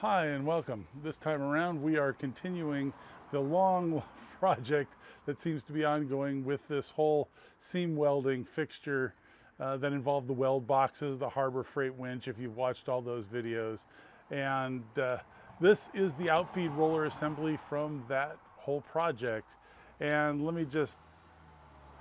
Hi and welcome. This time around we are continuing the long project that seems to be ongoing with this whole seam welding fixture that involved the weld boxes, the Harbor Freight winch, if you've watched all those videos. And this is the Outfeed roller assembly from that whole project. And let me just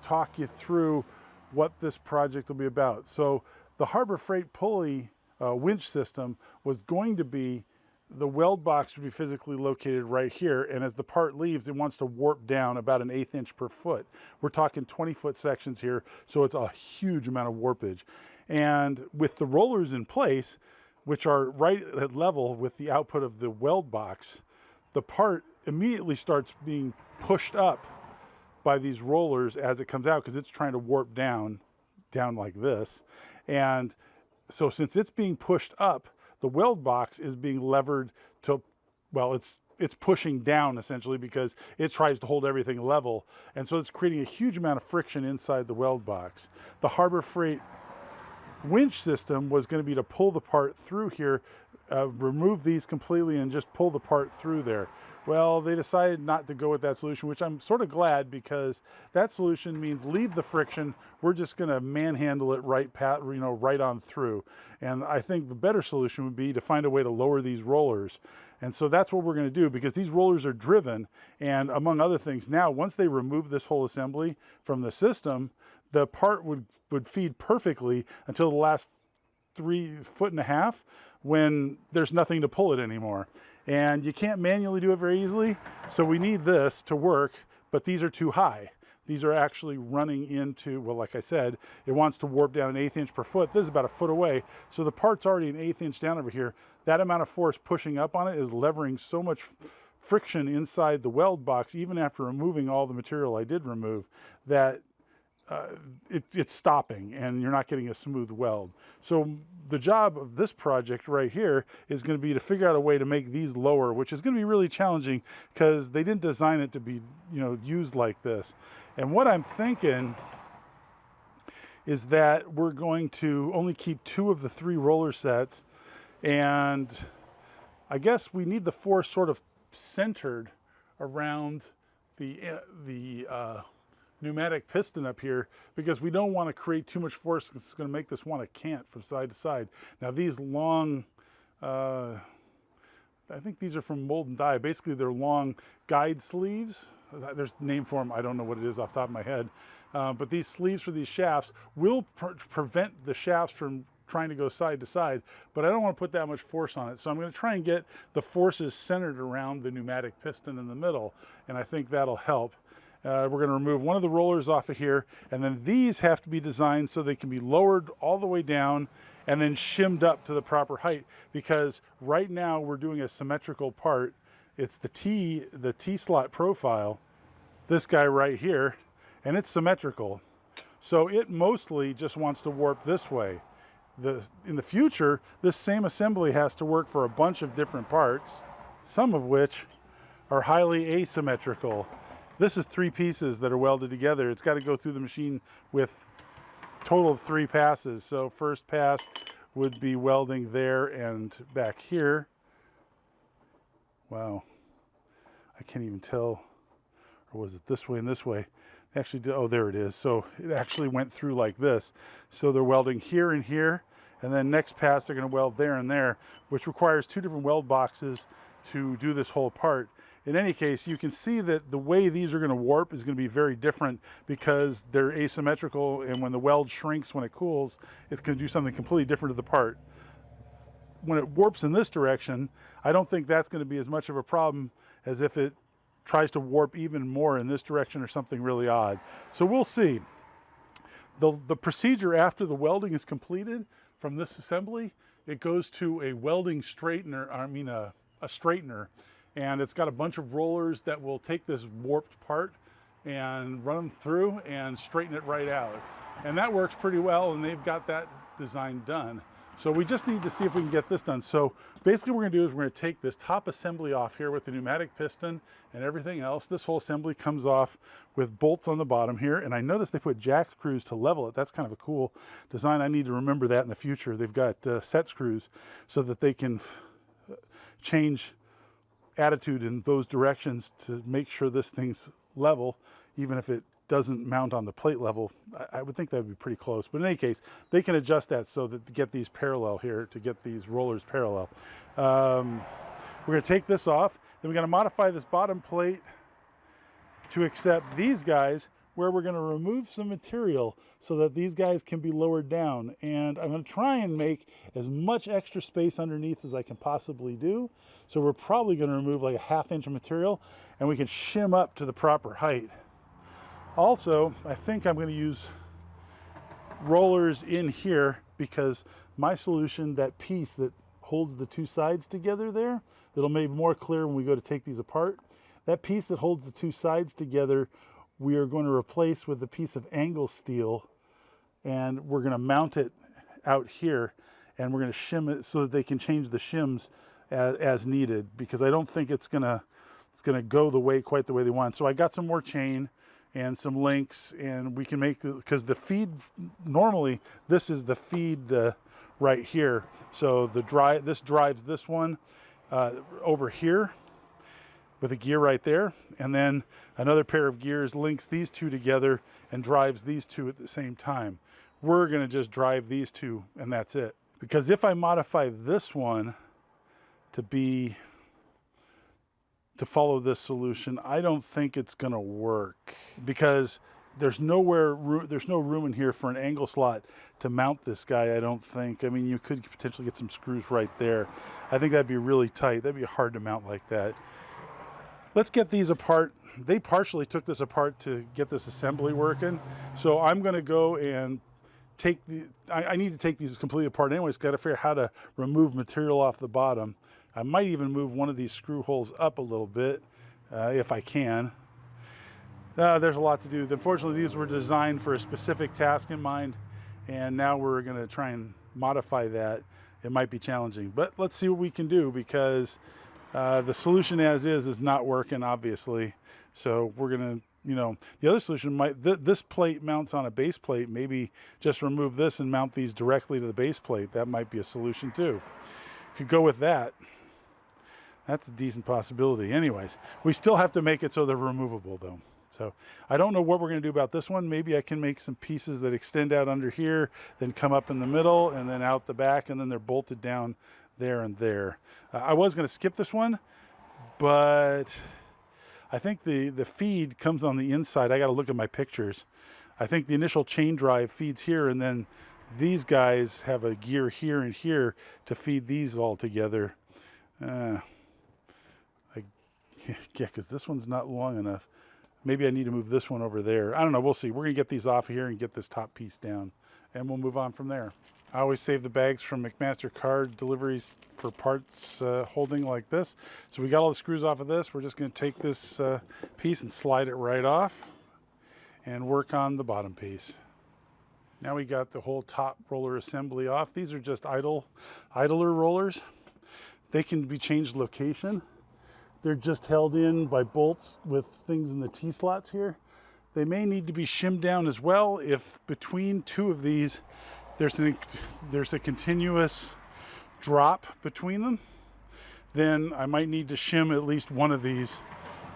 talk you through what this project will be about. So the Harbor Freight pulley winch system was going to be, the weld box would be physically located right here, and as the part leaves, it wants to warp down about an 1/8 inch per foot. We're talking 20-foot sections here, so it's a huge amount of warpage. And with the rollers in place, which are right at level with the output of the weld box, the part immediately starts being pushed up by these rollers as it comes out, because it's trying to warp down like this. And so since it's being pushed up, the weld box is being levered to, well, it's pushing down essentially, because it tries to hold everything level. And so it's creating a huge amount of friction inside the weld box. The Harbor Freight winch system was going to be to pull the part through here, remove these completely and just pull the part through there. Well, they decided not to go with that solution, which I'm sort of glad, because that solution means leave the friction. We're just going to manhandle it right on through. And I think the better solution would be to find a way to lower these rollers. And so that's what we're going to do, because these rollers are driven. And among other things, now once they remove this whole assembly from the system, the part would feed perfectly until the last 3.5 feet, when there's nothing to pull it anymore. And you can't manually do it very easily, so we need this to work, but these are too high. These are actually running into, well, like I said, it wants to warp down an 1/8 inch per foot. This is about a foot away, so the part's already an 1/8 inch down over here. That amount of force pushing up on it is levering so much friction inside the weld box, even after removing all the material I did remove, that it's stopping and you're not getting a smooth weld. So the job of this project right here is going to be to figure out a way to make these lower, which is going to be really challenging, because they didn't design it to be, used like this. And what I'm thinking is that we're going to only keep 2 of the 3 roller sets, and I guess we need the force sort of centered around the pneumatic piston up here, because we don't want to create too much force, because it's going to make this want to cant from side to side. Now these long, I think these are from Mold and Die. Basically they're long guide sleeves. There's a name for them. I don't know what it is off the top of my head. But these sleeves for these shafts will prevent the shafts from trying to go side to side, but I don't want to put that much force on it. So I'm going to try and get the forces centered around the pneumatic piston in the middle, and I think that'll help. We're going to remove one of the rollers off of here, and then these have to be designed so they can be lowered all the way down and then shimmed up to the proper height, because right now we're doing a symmetrical part. It's the T slot profile, this guy right here, and it's symmetrical. So it mostly just wants to warp this way. In the future, this same assembly has to work for a bunch of different parts, some of which are highly asymmetrical. This is 3 pieces that are welded together. It's got to go through the machine with a total of 3 passes. So first pass would be welding there and back here. Wow, I can't even tell. Or was it this way and this way? Actually, oh, there it is. So it actually went through like this. So they're welding here and here, and then next pass they're going to weld there and there, which requires 2 different weld boxes to do this whole part. In any case, you can see that the way these are going to warp is going to be very different, because they're asymmetrical, and when the weld shrinks when it cools, it's going to do something completely different to the part. When it warps in this direction, I don't think that's going to be as much of a problem as if it tries to warp even more in this direction or something really odd. So we'll see. The procedure after the welding is completed from this assembly, it goes to a welding straightener, a straightener, and it's got a bunch of rollers that will take this warped part and run them through and straighten it right out. And that works pretty well, and they've got that design done. So we just need to see if we can get this done. So basically what we're going to do is we're going to take this top assembly off here with the pneumatic piston and everything else. This whole assembly comes off with bolts on the bottom here, and I noticed they put jack screws to level it. That's kind of a cool design. I need to remember that in the future. They've got set screws so that they can change attitude in those directions to make sure this thing's level, even if it doesn't mount on the plate level. I would think that would be pretty close, but in any case, they can adjust that so that to get these parallel here, to get these rollers parallel. We're going to take this off, then we're going to modify this bottom plate to accept these guys, where we're going to remove some material so that these guys can be lowered down. And I'm going to try and make as much extra space underneath as I can possibly do. So we're probably going to remove like a 1/2 inch of material, and we can shim up to the proper height. Also, I think I'm going to use rollers in here, because my solution, that piece that holds the two sides together there, it'll make more clear when we go to take these apart. That piece that holds the two sides together, we are going to replace with a piece of angle steel, and we're going to mount it out here, and we're going to shim it so that they can change the shims as needed, because I don't think it's going to go quite the way they want. So I got some more chain and some links, and we can make, because the feed, normally this is the feed right here. So this drives this one over here with a gear right there, and then another pair of gears links these two together and drives these two at the same time. We're going to just drive these two, and that's it. Because if I modify this one to follow this solution, I don't think it's going to work, because there's no room in here for an angle slot to mount this guy, I don't think. I mean, you could potentially get some screws right there. I think that'd be really tight. That'd be hard to mount like that. Let's get these apart. They partially took this apart to get this assembly working. So I'm going to go and I need to take these completely apart anyways. Got to figure out how to remove material off the bottom. I might even move one of these screw holes up a little bit if I can. There's a lot to do. Unfortunately, these were designed for a specific task in mind, and now we're going to try and modify that. It might be challenging, but let's see what we can do, because the solution as is not working, obviously. So we're going to, the other solution might, this plate mounts on a base plate. Maybe just remove this and mount these directly to the base plate. That might be a solution too. Could go with that. That's a decent possibility. Anyways, we still have to make it so they're removable though. So I don't know what we're going to do about this one. Maybe I can make some pieces that extend out under here, then come up in the middle and then out the back, and then they're bolted down there and there. I was going to skip this one, but I think the feed comes on the inside. I got to look at my pictures. I think the initial chain drive feeds here, and then these guys have a gear here and here to feed these all together. Yeah, because this one's not long enough. Maybe I need to move this one over there. I don't know. We'll see. We're going to get these off here and get this top piece down, and we'll move on from there. I always save the bags from McMaster card deliveries for parts holding like this. So we got all the screws off of this. We're just going to take this piece and slide it right off and work on the bottom piece. Now we got the whole top roller assembly off. These are just idler rollers. They can be changed location. They're just held in by bolts with things in the T-slots here. They may need to be shimmed down as well if between two of these there's a continuous drop between them. Then I might need to shim at least one of these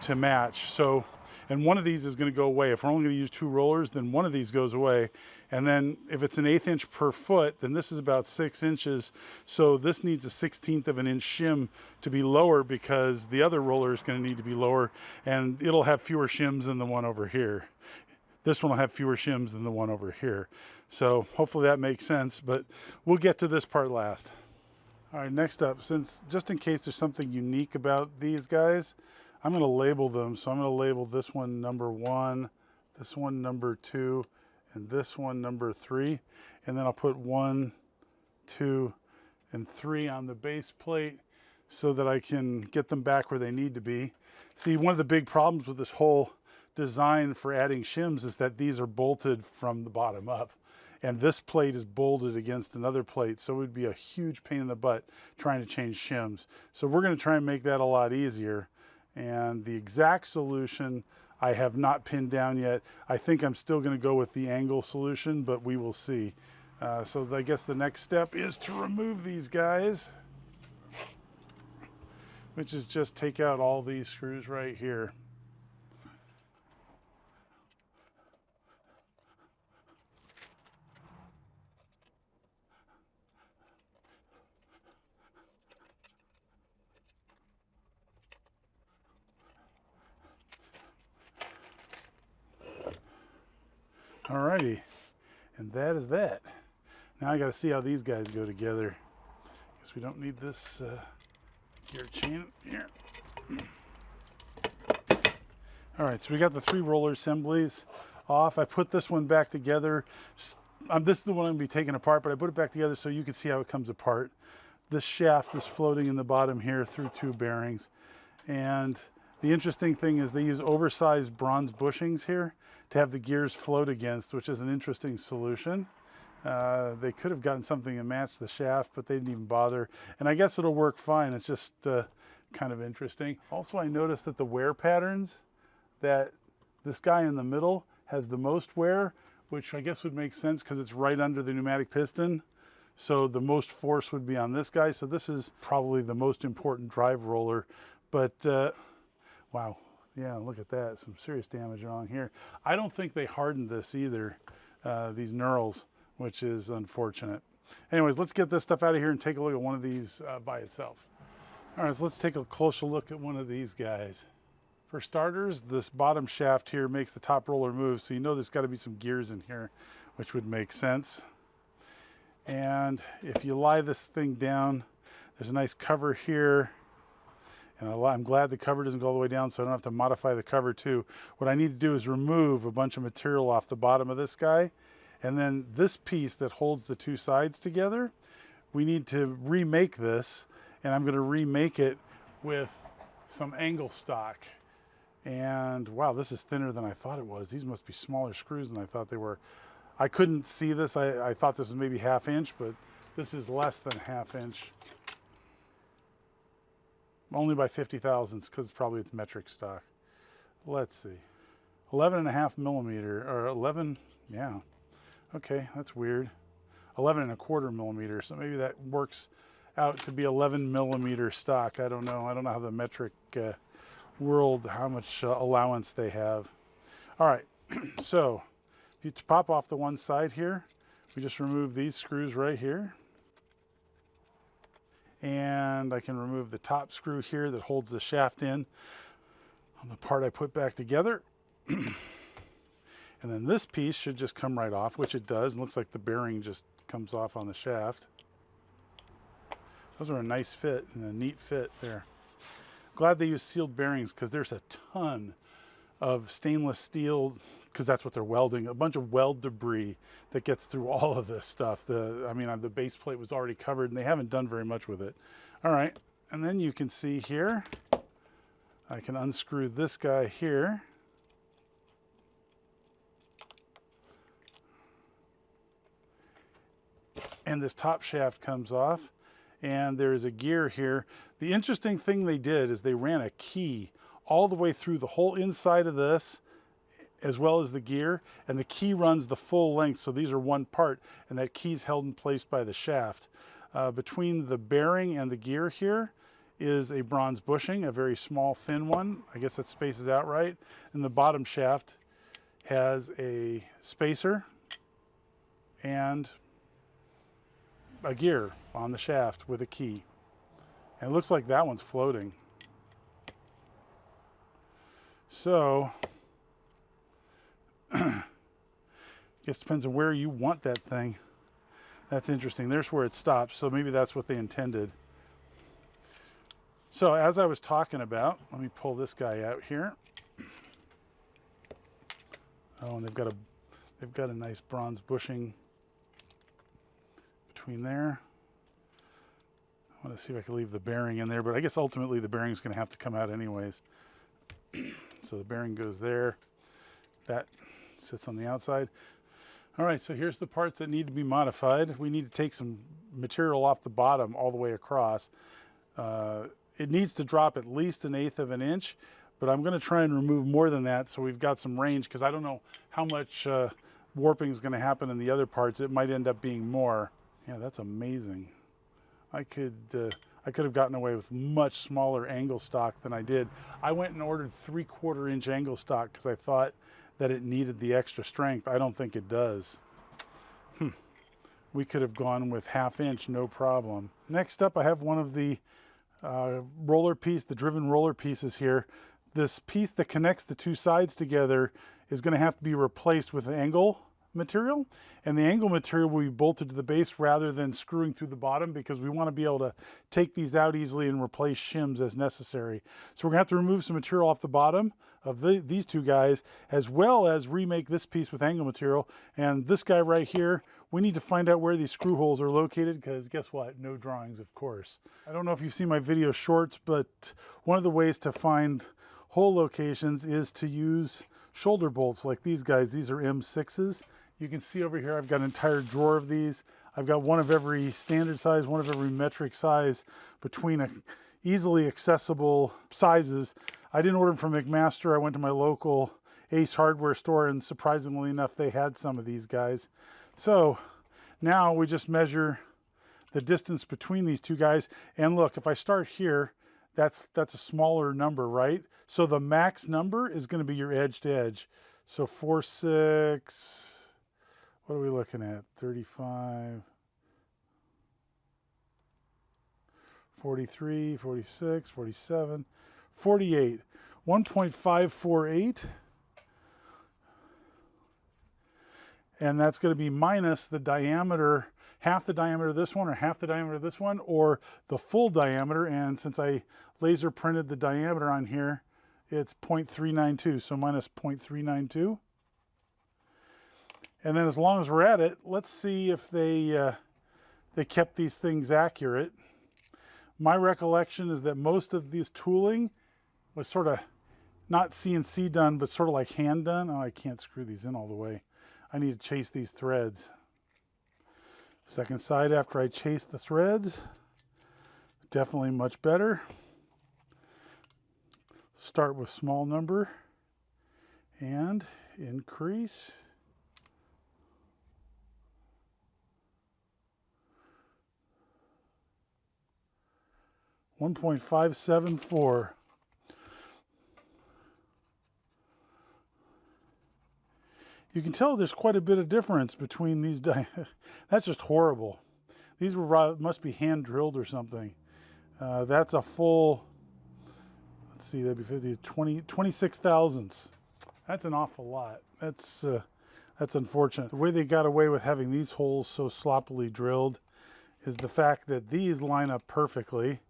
to match. So, and one of these is going to go away. If we're only going to use 2 rollers, then one of these goes away. And then if it's an 1/8 inch per foot, then this is about 6 inches. So this needs a 1/16 of an inch shim to be lower, because the other roller is going to need to be lower, and it'll have fewer shims than the one over here. This one will have fewer shims than the one over here. So hopefully that makes sense, but we'll get to this part last. All right, next up, just in case there's something unique about these guys, I'm going to label them. So I'm going to label this one number 1, this one number 2, and this one number 3. And then I'll put 1, 2, and 3 on the base plate so that I can get them back where they need to be. See, one of the big problems with this whole design for adding shims is that these are bolted from the bottom up, and this plate is bolted against another plate, so it would be a huge pain in the butt trying to change shims. So we're going to try and make that a lot easier, and the exact solution I have not pinned down yet. I think I'm still going to go with the angle solution, but we will see. So I guess the next step is to remove these guys. which is just take out all these screws right here. Alrighty, and that is that. Now I got to see how these guys go together. Guess we don't need this gear chain here. Alright, so we got the 3 roller assemblies off. I put this one back together. This is the one I'm going to be taking apart, but I put it back together so you can see how it comes apart. This shaft is floating in the bottom here through 2 bearings. And the interesting thing is they use oversized bronze bushings here to have the gears float against, which is an interesting solution. They could have gotten something to match the shaft, but they didn't even bother. And I guess it'll work fine. It's just kind of interesting. Also, I noticed that the wear patterns, that this guy in the middle has the most wear, which I guess would make sense because it's right under the pneumatic piston. So the most force would be on this guy. So this is probably the most important drive roller. But wow. Yeah, look at that. Some serious damage along here. I don't think they hardened this either, these knurls, which is unfortunate. Anyways, let's get this stuff out of here and take a look at one of these by itself. All right, so let's take a closer look at one of these guys. For starters, this bottom shaft here makes the top roller move, so you know there's got to be some gears in here, which would make sense. And if you lie this thing down, there's a nice cover here. And I'm glad the cover doesn't go all the way down, so I don't have to modify the cover too. What I need to do is remove a bunch of material off the bottom of this guy. And then this piece that holds the 2 sides together, we need to remake this. And I'm going to remake it with some angle stock. And wow, this is thinner than I thought it was. These must be smaller screws than I thought they were. I couldn't see this. I thought this was maybe 1/2 inch, but this is less than 1/2 inch. Only by 50 thousandths, because probably it's metric stock. Let's see. 11.5 millimeter, or 11, yeah. Okay, that's weird. 11.25 millimeter, so maybe that works out to be 11 millimeter stock. I don't know. I don't know how the metric world, how much allowance they have. All right, so if you pop off the one side here, we just remove these screws right here. And I can remove the top screw here that holds the shaft in on the part I put back together. And then this piece should just come right off, which it does. It looks like the bearing just comes off on the shaft. Those are a nice fit and a neat fit there. Glad they use sealed bearings because there's a ton of stainless steel, because that's what they're welding, a bunch of weld debris that gets through all of this stuff. I mean, the base plate was already covered and they haven't done very much with it. All right, and then you can see here, I can unscrew this guy here. And this top shaft comes off, and there's a gear here. The interesting thing they did is they ran a key all the way through the whole inside of this, as well as the gear, and the key runs the full length, so these are one part, and that key's held in place by the shaft. Between the bearing and the gear here is a bronze bushing, a very small, thin one. I guess that spaces out right. And the bottom shaft has a spacer and a gear on the shaft with a key. And it looks like that one's floating. So, I guess it depends on where you want that thing. That's interesting. There's where it stops, so maybe that's what they intended. So as I was talking about, let me pull this guy out here. Oh, and they've got a nice bronze bushing between there. I want to see if I can leave the bearing in there, but I guess ultimately the bearing's going to have to come out anyways. So the bearing goes there. That sits on the outside. All right, so here's the parts that need to be modified. We need to take some material off the bottom all the way across. It needs to drop at least 1/8 of an inch, but I'm going to try and remove more than that so we've got some range, because I don't know how much warping is going to happen in the other parts. It might end up being more. Yeah, that's amazing. I could have gotten away with much smaller angle stock than I did. I went and ordered 3/4 inch angle stock because I thought that it needed the extra strength. I don't think it does. We could have gone with 1/2 inch, no problem. Next up, I have one of the roller piece, the driven roller pieces here. This piece that connects the two sides together is going to have to be replaced with angle material, and the angle material will be bolted to the base rather than screwing through the bottom, because we want to be able to take these out easily and replace shims as necessary. So we're going to have to remove some material off the bottom of these two guys, as well as remake this piece with angle material. And this guy right here, we need to find out where these screw holes are located, because guess what? No drawings, of course. I don't know if you've seen my video shorts, but one of the ways to find hole locations is to use shoulder bolts like these guys. These are M6s. You can see over here I've got an entire drawer of these. I've got one of every standard size, one of every metric size, between easily accessible sizes. I didn't order them from McMaster. I went to my local Ace hardware store, and surprisingly enough, they had some of these guys. So now we just measure the distance between these two guys. And look, if I start here, that's a smaller number, right? So the max number is going to be your edge to edge. So 4, 6, what are we looking at? 35, 43, 46, 47, 48, 1.548. And that's going to be minus the diameter, half the diameter of this one, or half the diameter of this one, or the full diameter. And since I laser printed the diameter on here, it's 0.392, so minus 0.392. And then as long as we're at it, let's see if they kept these things accurate. My recollection is that most of this tooling was sort of not CNC done, but sort of like hand done. Oh, I can't screw these in all the way. I need to chase these threads. Second side after I chase the threads, definitely much better. Start with small number and increase. $1.574. You can tell there's quite a bit of difference between these. That's just horrible. These were must be hand drilled or something. That's a full, let's see, that'd be 50, 26 thousandths. That's an awful lot. That's unfortunate. The way they got away with having these holes so sloppily drilled is the fact that these line up perfectly,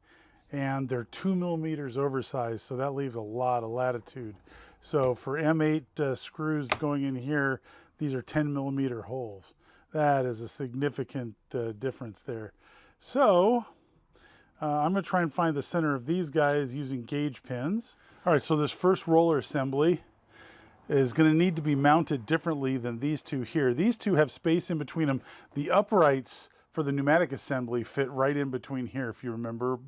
and they're 2 millimeters oversized, so that leaves a lot of latitude. So for M8 screws going in here, these are 10 millimeter holes. That is a significant difference there. So I'm going to try and find the center of these guys using gauge pins. All right, so this first roller assembly is going to need to be mounted differently than these two here. These two have space in between them. The uprights for the pneumatic assembly fit right in between here, if you remember.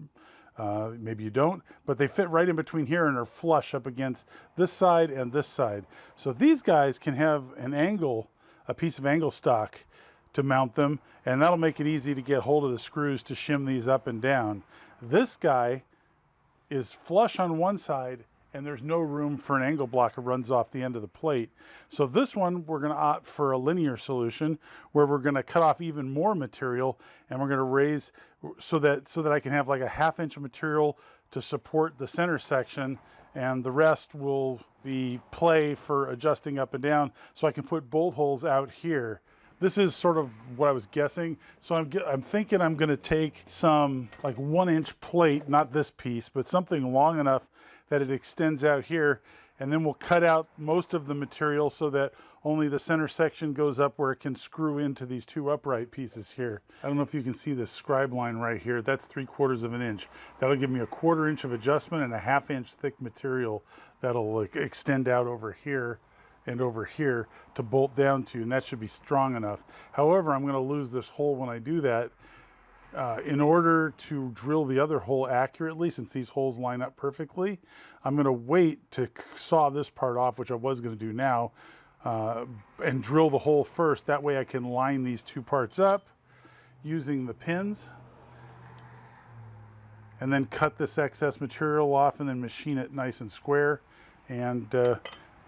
Maybe you don't, but they fit right in between here and are flush up against this side and this side. So these guys can have an angle, a piece of angle stock to mount them, and that'll make it easy to get hold of the screws to shim these up and down. This guy is flush on one side, and there's no room for an angle block that runs off the end of the plate. So this one, we're going to opt for a linear solution where we're going to cut off even more material, and we're going to raise so that I can have like a 1/2 inch of material to support the center section, and the rest will be play for adjusting up and down, so I can put bolt holes out here. This is sort of what I was guessing. So I'm thinking I'm going to take some like 1 inch plate, not this piece, but something long enough that it extends out here, and then we'll cut out most of the material so that only the center section goes up where it can screw into these two upright pieces here. I don't know if you can see this scribe line right here. That's 3/4 of an inch. That'll give me a 1/4 inch of adjustment and a 1/2 inch thick material that'll extend out over here and over here to bolt down to, and that should be strong enough. However, I'm going to lose this hole when I do that. In order to drill the other hole accurately, since these holes line up perfectly, I'm going to wait to saw this part off, which I was going to do now, and drill the hole first. That way I can line these two parts up using the pins and then cut this excess material off and then machine it nice and square, and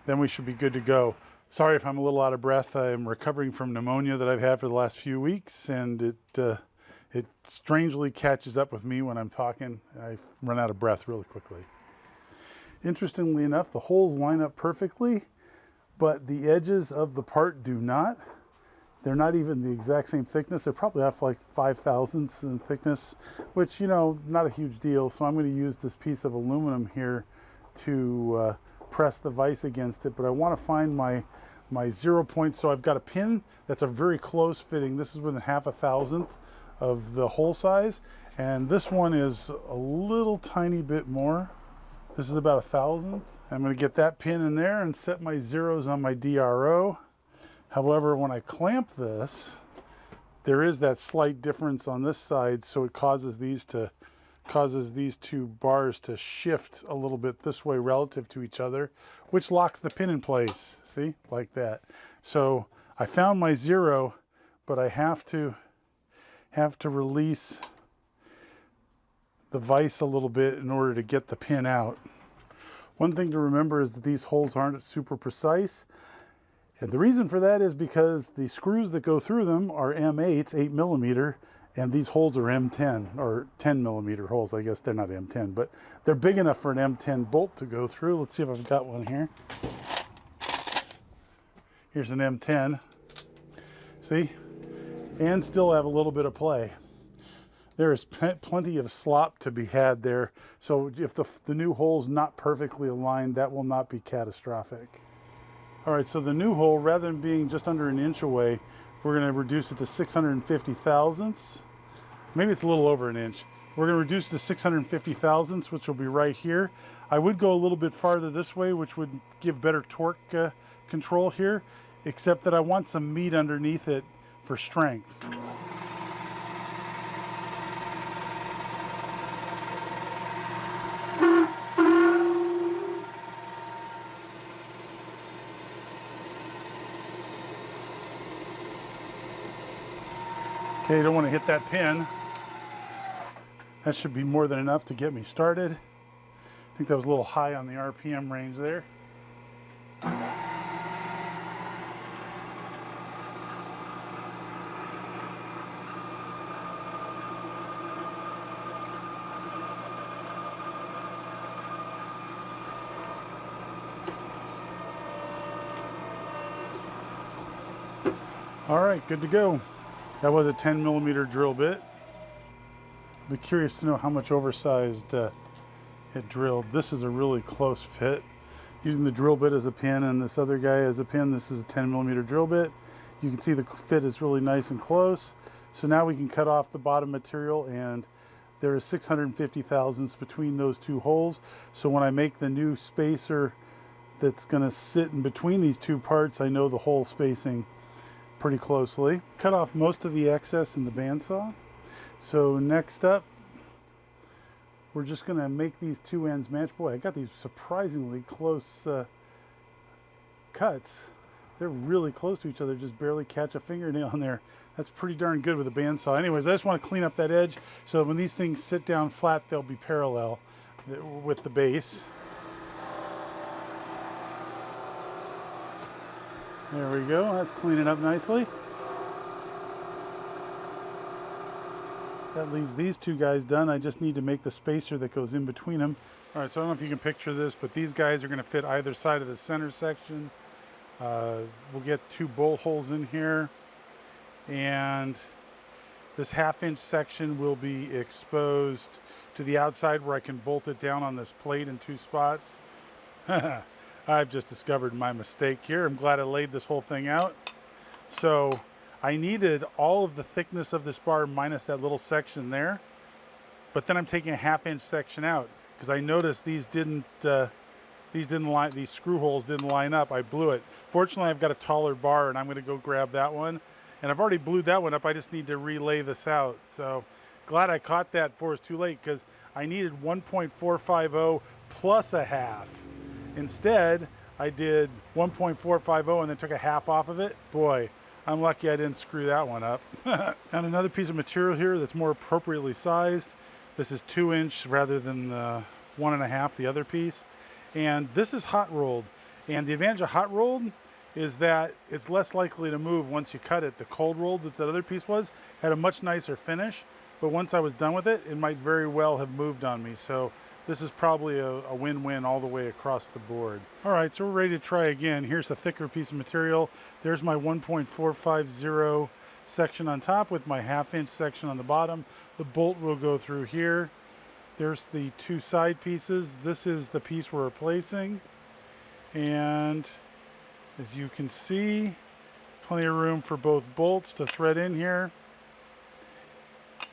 then we should be good to go. Sorry if I'm a little out of breath. I'm recovering from pneumonia that I've had for the last few weeks, and it strangely catches up with me when I'm talking. I run out of breath really quickly. Interestingly enough, the holes line up perfectly, but the edges of the part do not. They're not even the exact same thickness. They're probably off like 5/1000ths in thickness, which, you know, not a huge deal. So I'm going to use this piece of aluminum here to press the vise against it, but I want to find my 0 point. So I've got a pin that's a very close fitting. This is within 0.5 of the hole size, and this one is a little tiny bit more. This is about 1,000. I'm going to get that pin in there and set my zeros on my DRO. However, when I clamp this, there is that slight difference on this side, so it causes these two bars to shift a little bit this way relative to each other, which locks the pin in place. See, like that. So I found my 0, but I have to release the vise a little bit in order to get the pin out. One thing to remember is that these holes aren't super precise, and the reason for that is because the screws that go through them are M8s, 8mm, and these holes are M10 or 10mm holes. I guess they're not M10, but they're big enough for an M10 bolt to go through. Let's see if I've got one here. Here's an M10. See? And still have a little bit of play. There is plenty of slop to be had there. So if the new hole's not perfectly aligned, that will not be catastrophic. All right, so the new hole, rather than being just under an inch away, we're going to reduce it to 650 thousandths. Maybe it's a little over an inch. We're going to reduce it to 650 thousandths, which will be right here. I would go a little bit farther this way, which would give better torque control here, except that I want some meat underneath it for strength. Okay, you don't want to hit that pin. That should be more than enough to get me started. I think that was a little high on the RPM range there. All right, good to go. That was a 10mm drill bit. I'd be curious to know how much oversized it drilled. This is a really close fit. Using the drill bit as a pin and this other guy as a pin, this is a 10mm drill bit. You can see the fit is really nice and close. So now we can cut off the bottom material, and there is 650 thousandths between those two holes. So when I make the new spacer that's going to sit in between these two parts, I know the hole spacing pretty closely. Cut off most of the excess in the bandsaw. So next up, we're just going to make these two ends match. Boy, I got these surprisingly close cuts. They're really close to each other, just barely catch a fingernail in there. That's pretty darn good with a bandsaw. Anyways, I just want to clean up that edge so when these things sit down flat, they'll be parallel with the base. There we go, that's cleaning up nicely. That leaves these two guys done. I just need to make the spacer that goes in between them. All right, so I don't know if you can picture this, but these guys are going to fit either side of the center section. We'll get two bolt holes in here, and this 1/2 inch section will be exposed to the outside where I can bolt it down on this plate in two spots. I've just discovered my mistake here. I'm glad I laid this whole thing out. So I needed all of the thickness of this bar minus that little section there, but then I'm taking a 1/2 inch section out because I noticed these screw holes didn't line up. I blew it. Fortunately, I've got a taller bar, and I'm going to go grab that one. And I've already blued that one up. I just need to relay this out. So glad I caught that before it's too late, because I needed 1.450 plus a half. Instead, I did 1.450 and then took a half off of it. Boy, I'm lucky I didn't screw that one up. And another piece of material here that's more appropriately sized. This is 2-inch rather than the 1.5, the other piece. And this is hot rolled. And the advantage of hot rolled is that it's less likely to move once you cut it. The cold rolled that the other piece was had a much nicer finish, but once I was done with it, it might very well have moved on me. So this is probably a win-win all the way across the board. All right, so we're ready to try again. Here's a thicker piece of material. There's my 1.450 section on top with my 1/2-inch section on the bottom. The bolt will go through here. There's the 2 side pieces. This is the piece we're replacing. And as you can see, plenty of room for both bolts to thread in here.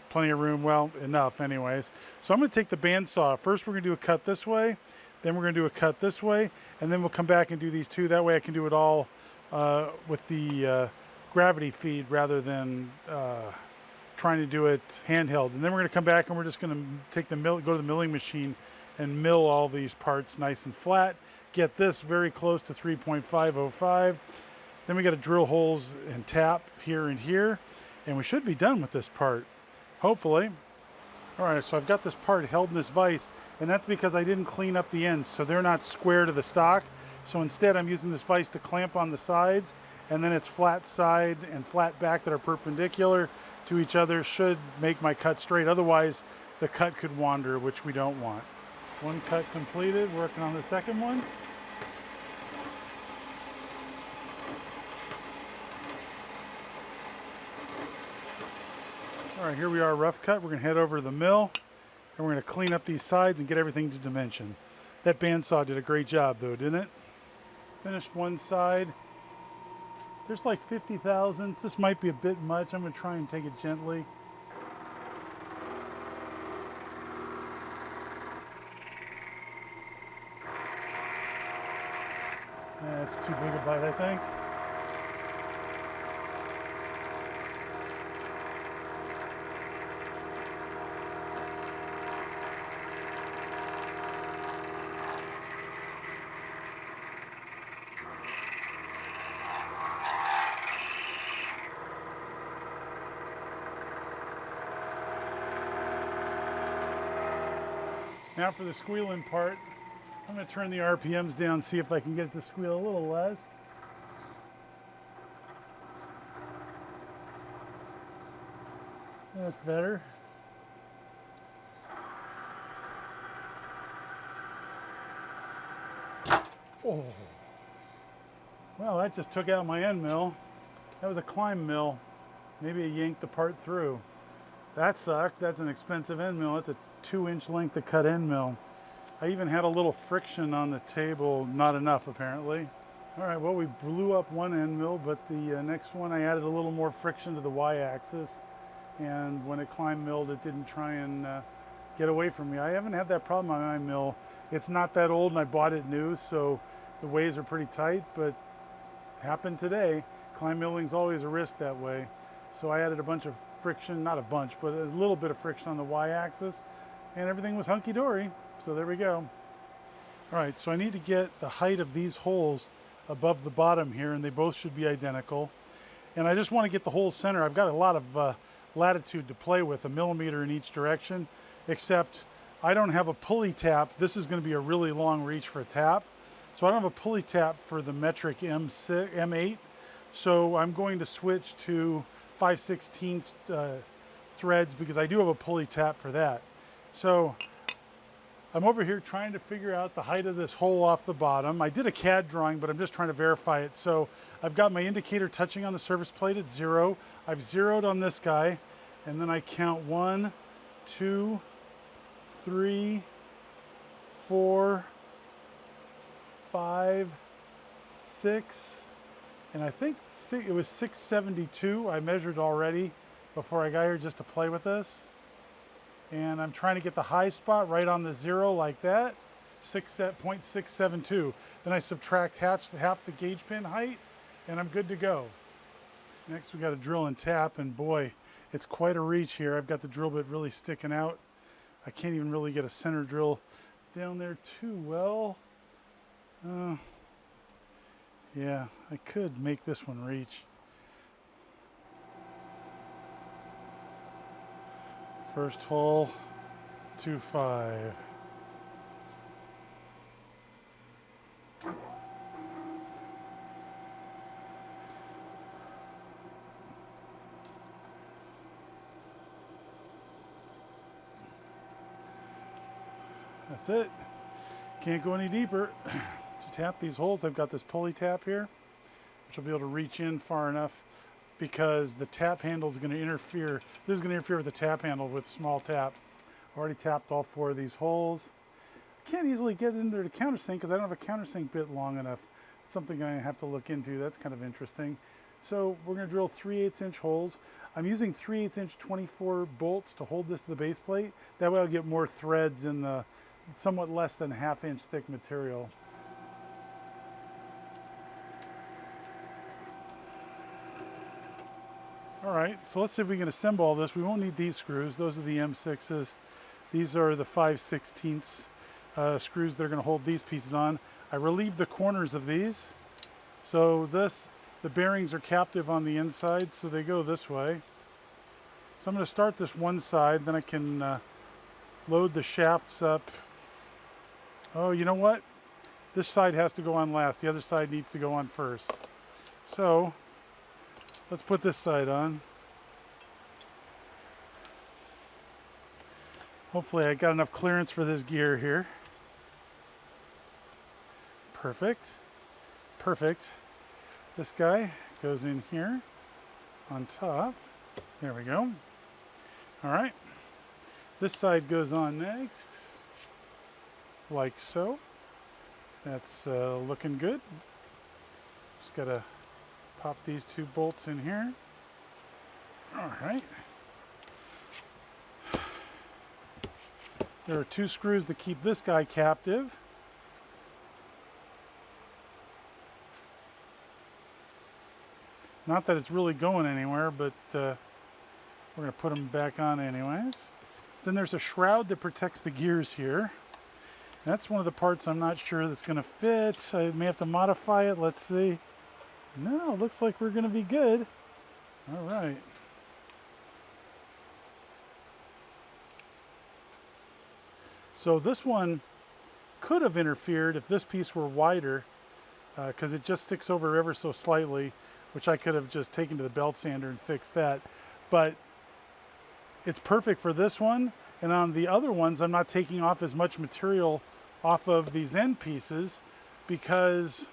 Plenty of room, well, enough anyways. So I'm going to take the bandsaw. First we're going to do a cut this way, then we're going to do a cut this way, and then we'll come back and do these two. That way I can do it all with the gravity feed rather than trying to do it handheld. And then we're going to come back and we're just going to take the go to the milling machine and mill all these parts nice and flat. Get this very close to 3.505. Then we got to drill holes and tap here and here, and we should be done with this part, hopefully. All right, so I've got this part held in this vise, and that's because I didn't clean up the ends, so they're not square to the stock. So instead I'm using this vise to clamp on the sides, and then it's flat side and flat back that are perpendicular to each other should make my cut straight. Otherwise the cut could wander, which we don't want. One cut completed, working on the second one. All right, here we are, rough cut. We're gonna head over to the mill and we're gonna clean up these sides and get everything to dimension. That bandsaw did a great job though, didn't it? Finished one side. There's like 50 thousandths. This might be a bit much. I'm gonna try and take it gently. That's too big a bite, I think. Now for the squealing part, I'm going to turn the RPMs down, see if I can get it to squeal a little less. That's better. Oh. Well, that just took out my end mill. That was a climb mill. Maybe it yanked the part through. That sucked. That's an expensive end mill. That's a 2-inch length of cut end mill. I even had a little friction on the table, not enough apparently. All right, well, we blew up one end mill, but the next one I added a little more friction to the y-axis, and when it climb milled, it didn't try and get away from me. I haven't had that problem on my mill. It's not that old and I bought it new, so the ways are pretty tight, but it happened today. Climb milling's always a risk that way. So I added a bunch of friction, not a bunch, but a little bit of friction on the y-axis, and everything was hunky-dory. So there we go. All right, so I need to get the height of these holes above the bottom here, and they both should be identical. And I just want to get the whole center. I've got a lot of latitude to play with, 1 millimeter in each direction, except I don't have a pulley tap. This is going to be a really long reach for a tap. So I don't have a pulley tap for the metric M8. So I'm going to switch to 5/16 threads because I do have a pulley tap for that. So I'm over here trying to figure out the height of this hole off the bottom. I did a CAD drawing, but I'm just trying to verify it. So I've got my indicator touching on the surface plate at 0. I've zeroed on this guy, and then I count 1, 2, 3, 4, 5, 6, and I think it was 672 I measured already before I got here just to play with this. And I'm trying to get the high spot right on the 0 like that, 0.672. Then I subtract half the gauge pin height, and I'm good to go. Next we got to drill and tap, and boy, it's quite a reach here. I've got the drill bit really sticking out. I can't even really get a center drill down there too well. Yeah, I could make this one reach. First hole. 0.25. That's it. Can't go any deeper. To tap these holes, I've got this pulley tap here, which will be able to reach in far enough because the tap handle is going to interfere. This is going to interfere with the tap handle with small tap. Already tapped all 4 of these holes. I can't easily get in there to countersink because I don't have a countersink bit long enough. It's something I have to look into. That's kind of interesting. So we're going to drill 3/8 inch holes. I'm using 3/8 inch 24 bolts to hold this to the base plate. That way I'll get more threads in the somewhat less than 1/2 inch thick material. All right, so let's see if we can assemble all this. We won't need these screws. Those are the M6s. These are the 5/16 screws that are going to hold these pieces on. I relieved the corners of these. So the bearings are captive on the inside, so they go this way. So I'm going to start this one side, then I can load the shafts up. Oh, you know what? This side has to go on last. The other side needs to go on first. So let's put this side on. Hopefully I got enough clearance for this gear here. Perfect. Perfect. This guy goes in here on top. There we go. All right. This side goes on next, like so. That's looking good. Just gotta pop these 2 bolts in here. All right. There are 2 screws to keep this guy captive. Not that it's really going anywhere, but we're going to put them back on anyways. Then there's a shroud that protects the gears here. That's one of the parts I'm not sure that's going to fit. I may have to modify it. Let's see. No, looks like we're going to be good. All right. So this one could have interfered if this piece were wider, because it just sticks over ever so slightly, which I could have just taken to the belt sander and fixed that. But it's perfect for this one. And on the other ones, I'm not taking off as much material off of these end pieces because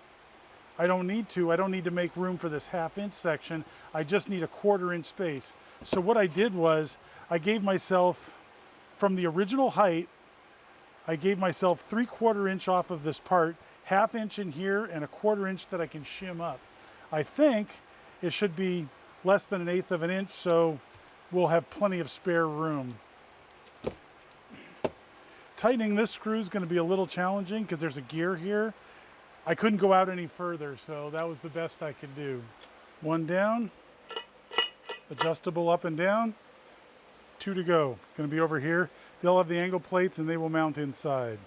I don't need to. I don't need to make room for this 1/2 inch section. I just need a 1/4 inch space. So what I did was I gave myself, from the original height, I gave myself 3/4 inch off of this part, 1/2 inch in here and a 1/4 inch that I can shim up. I think it should be less than 1/8 of an inch, so we'll have plenty of spare room. Tightening this screw is going to be a little challenging because there's a gear here. I couldn't go out any further, so that was the best I could do. 1 down, adjustable up and down, 2 to go. Going to be over here. They'll have the angle plates and they will mount inside.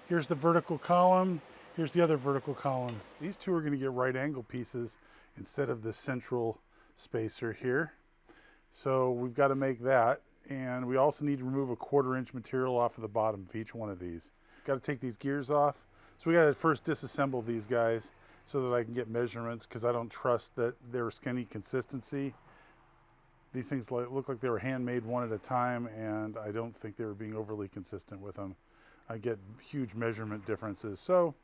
Here's the vertical column. Here's the other vertical column. These 2 are going to get right angle pieces instead of the central spacer here. So we've got to make that. And we also need to remove a 1/4 inch material off of the bottom of each one of these. Got to take these gears off. So we got to first disassemble these guys so that I can get measurements, because I don't trust that they're any consistency. These things look like they were handmade one at a time, and I don't think they were being overly consistent with them. I get huge measurement differences. So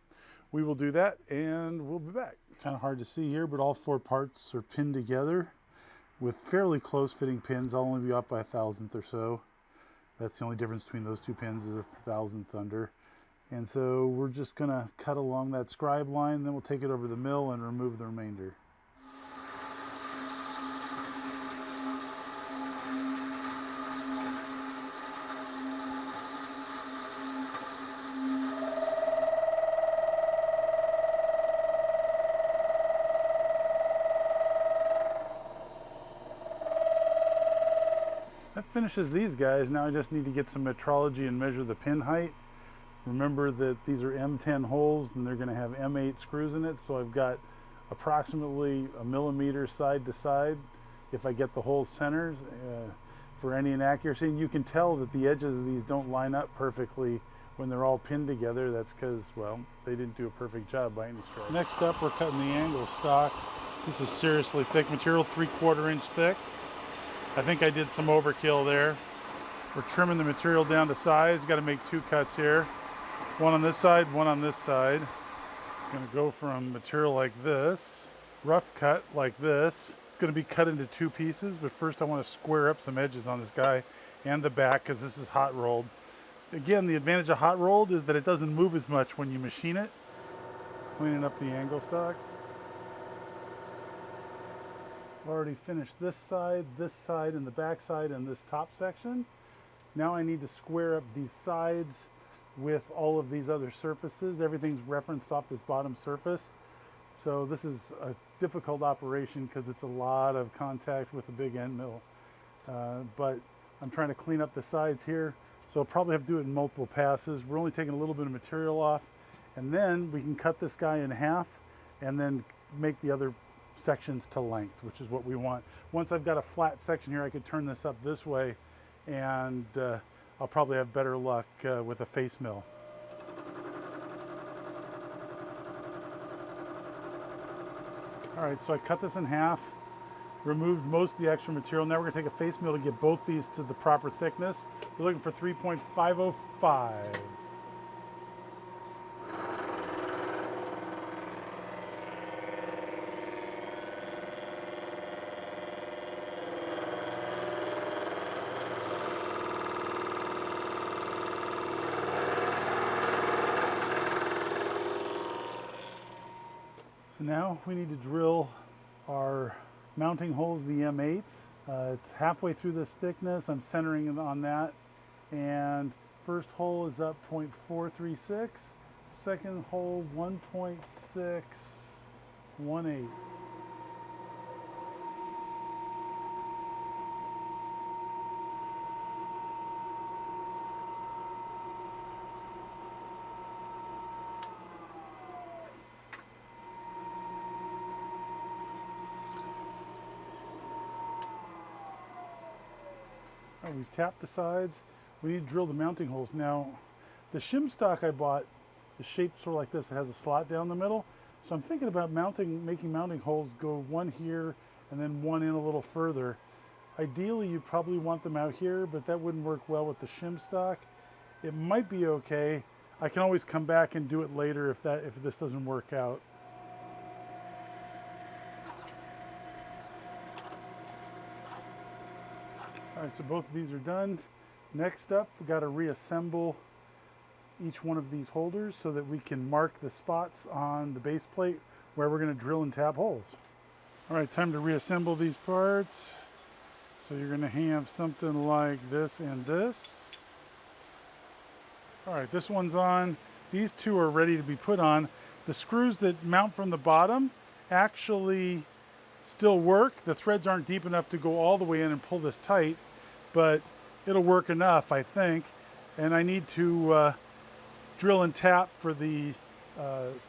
we will do that and we'll be back. Kind of hard to see here, but all 4 parts are pinned together with fairly close fitting pins. I'll only be off by 1/1000th or so. That's the only difference between those 2 pins, is 1/1000th under. And so we're just gonna cut along that scribe line, then we'll take it over to the mill and remove the remainder. That finishes these guys. Now I just need to get some metrology and measure the pin height. Remember that these are M10 holes and they're going to have M8 screws in it, so I've got approximately 1 millimeter side to side if I get the holes centered. for any inaccuracy. And you can tell that the edges of these don't line up perfectly when they're all pinned together. That's because, well, they didn't do a perfect job by any stretch. Next up, we're cutting the angle stock. This is seriously thick material, 3/4 inch thick. I think I did some overkill there. We're trimming the material down to size. Got to make 2 cuts here. One on this side, one on this side. I'm going to go from material like this, rough cut like this. It's going to be cut into 2 pieces, but first I want to square up some edges on this guy and the back because this is hot rolled. Again, the advantage of hot rolled is that it doesn't move as much when you machine it. Cleaning up the angle stock. I've already finished this side, and the back side, and this top section. Now I need to square up these sides with all of these other surfaces. Everything's referenced off this bottom surface. So this is a difficult operation because it's a lot of contact with the big end mill. But I'm trying to clean up the sides here. So I'll probably have to do it in multiple passes. We're only taking a little bit of material off, and then we can cut this guy in half and then make the other sections to length, which is what we want. Once I've got a flat section here, I could turn this up this way, and I'll probably have better luck with a face mill. All right, so I cut this in half, removed most of the extra material. Now we're gonna take a face mill to get both these to the proper thickness. We're looking for 3.505. So now we need to drill our mounting holes, the M8s. It's halfway through this thickness. I'm centering it on that. And first hole is up 0.436. Second hole 1.618. We've tapped the sides. We need to drill the mounting holes. Now, the shim stock I bought is shaped sort of like this. It has a slot down the middle. So I'm thinking about making mounting holes go one here and then one in a little further. Ideally, you probably want them out here, but that wouldn't work well with the shim stock. It might be okay. I can always come back and do it later if this doesn't work out. All right, so both of these are done. Next up, we've got to reassemble each one of these holders so that we can mark the spots on the base plate where we're going to drill and tap holes. All right, time to reassemble these parts. So you're going to have something like this and this. All right, this one's on. These two are ready to be put on. The screws that mount from the bottom actually still work. The threads aren't deep enough to go all the way in and pull this tight, but it'll work enough, I think. And I need to drill and tap for the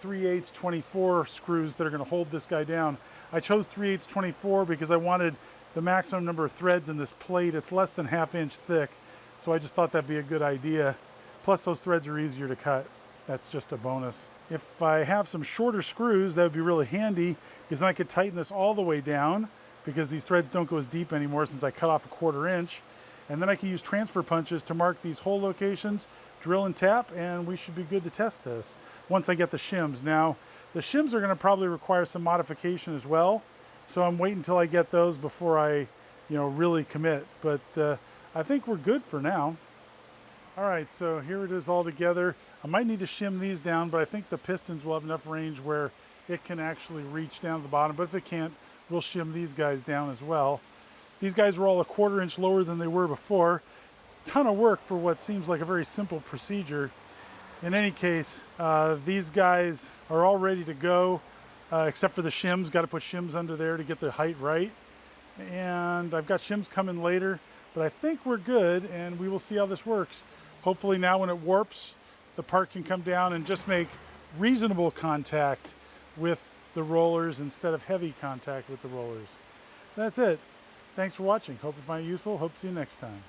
3/8 24 screws that are going to hold this guy down. I chose 3/8 24 because I wanted the maximum number of threads in this plate. It's less than 1/2 inch thick, so I just thought that'd be a good idea. Plus those threads are easier to cut. That's just a bonus. If I have some shorter screws, that would be really handy because then I could tighten this all the way down because these threads don't go as deep anymore since I cut off 1/4 inch. And then I can use transfer punches to mark these hole locations, drill and tap, and we should be good to test this once I get the shims. Now, the shims are going to probably require some modification as well, so I'm waiting until I get those before I, really commit. But I think we're good for now. All right, so here it is all together. I might need to shim these down, but I think the pistons will have enough range where it can actually reach down to the bottom. But if it can't, we'll shim these guys down as well. These guys were all 1/4 inch lower than they were before. Ton of work for what seems like a very simple procedure. In any case, these guys are all ready to go, except for the shims. Got to put shims under there to get the height right. And I've got shims coming later, but I think we're good, and we will see how this works. Hopefully now when it warps, the part can come down and just make reasonable contact with the rollers instead of heavy contact with the rollers. That's it. Thanks for watching. Hope you find it useful. Hope to see you next time.